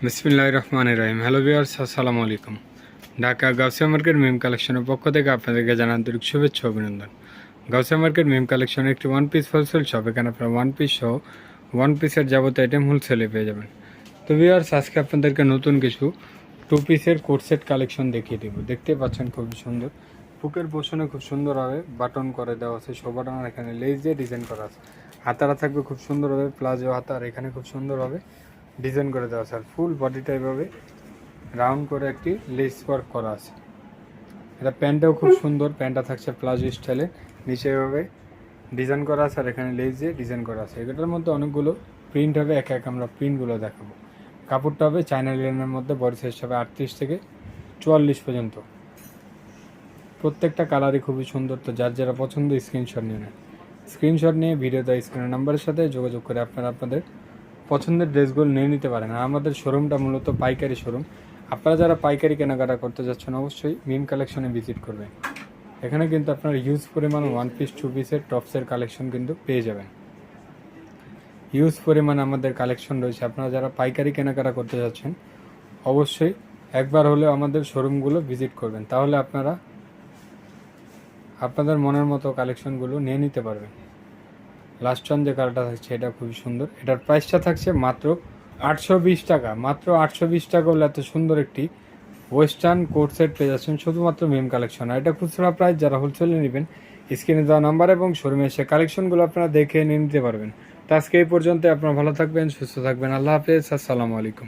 বিসমিল্লাহির রহমানির রহিম। Hello viewers, আসসালামু আলাইকুম। ঢাকা গাউসিয়া মার্কেট মিম কালেকশনের পক্ষ থেকে আপনাদেরকে জানান আন্তরিক শুভেচ্ছা অভিনন্দন। গাউসিয়া মার্কেট মিম কালেকশনের একটি ওয়ান পিস হোলসেল শপ। এখানে আপনারা ওয়ান পিস সহ ওয়ান পিসের যাবতীয় আইটেম হোলসেলে পেয়ে যাবেন। তো ভিউয়ার্স, আজকে আপনাদেরকে নতুন কিছু টু পিসের কোট সেট কালেকশন দেখিয়ে দেবো। দেখতে পাচ্ছেন খুবই সুন্দর, বুকের পোষণে খুব সুন্দরভাবে বাটন করে দেওয়া আছে। সব বাটন এখানে লেস দিয়ে ডিজাইন করা আছে। হাতারা থাকবে খুব সুন্দরভাবে, প্লাজো হাতার এখানে খুব সুন্দরভাবে ডিজাইন করে দেওয়া আছে। আর ফুল বডিটা এভাবে রাউন্ড করে একটি লেস ওয়ার্ক করা আছে। এটা প্যান্টটাও খুব সুন্দর, প্যান্টটা থাকছে প্লাজো স্টাইলে, নিচে এভাবে ডিজাইন করা আছে আর এখানে লেস দিয়ে ডিজাইন করা আছে। এটার মধ্যে অনেকগুলো প্রিন্ট হবে, এক এক আমরা প্রিন্টগুলো দেখাবো। কাপড়টা হবে চায়না লিনেনের মধ্যে, বডি সাইজ হবে 38 থেকে 44 পর্যন্ত। প্রত্যেকটা কালারই খুবই সুন্দর। তো যার যারা পছন্দ স্ক্রিনশট নিয়ে নেন। স্ক্রিনশট নিয়ে ভিডিওতে স্ক্রিনের নাম্বারের সাথে যোগাযোগ করে আপনারা আপনাদের পছন্দের ড্রেসগুলো নিয়ে নিতে পারেন। আর আমাদের শোরুমটা মূলত পাইকারি শোরুম। আপনারা যারা পাইকারি কেনাকাটা করতে যাচ্ছেন অবশ্যই মিম কালেকশনে ভিজিট করবেন। এখানে কিন্তু আপনারা হিউজ পরিমাণ ওয়ান পিস টু পিসের টপসের কালেকশন কিন্তু পেয়ে যাবেন। হিউজ পরিমাণ আমাদের কালেকশন রয়েছে। আপনারা যারা পাইকারি কেনাকাটা করতে যাচ্ছেন অবশ্যই একবার হলেও আমাদের শোরুমগুলো ভিজিট করবেন, তাহলে আপনারা আপনাদের মনের মতো কালেকশনগুলো নিয়ে নিতে পারবেন। লাস্ট ওয়ান যে কালারটা থাকছে এটা খুবই সুন্দর। এটার প্রাইসটা থাকছে মাত্র 820 টাকা। মাত্র 820 টাকা হলে এত সুন্দর একটি ওয়েস্টার্ন কোট সেট পেয়ে যাচ্ছেন শুধুমাত্র মিম কালেকশন। আর এটা খুচরা প্রাইস, যারা হোলসেলে নেবেন স্ক্রিনে দেওয়া নাম্বার এবং শোরুমে এসে কালেকশনগুলো আপনারা দেখে নিয়ে নিতে পারবেন। তো আজকে এই পর্যন্ত। আপনারা ভালো থাকবেন, সুস্থ থাকবেন। আল্লাহ হাফেজ, আসসালামু আলাইকুম।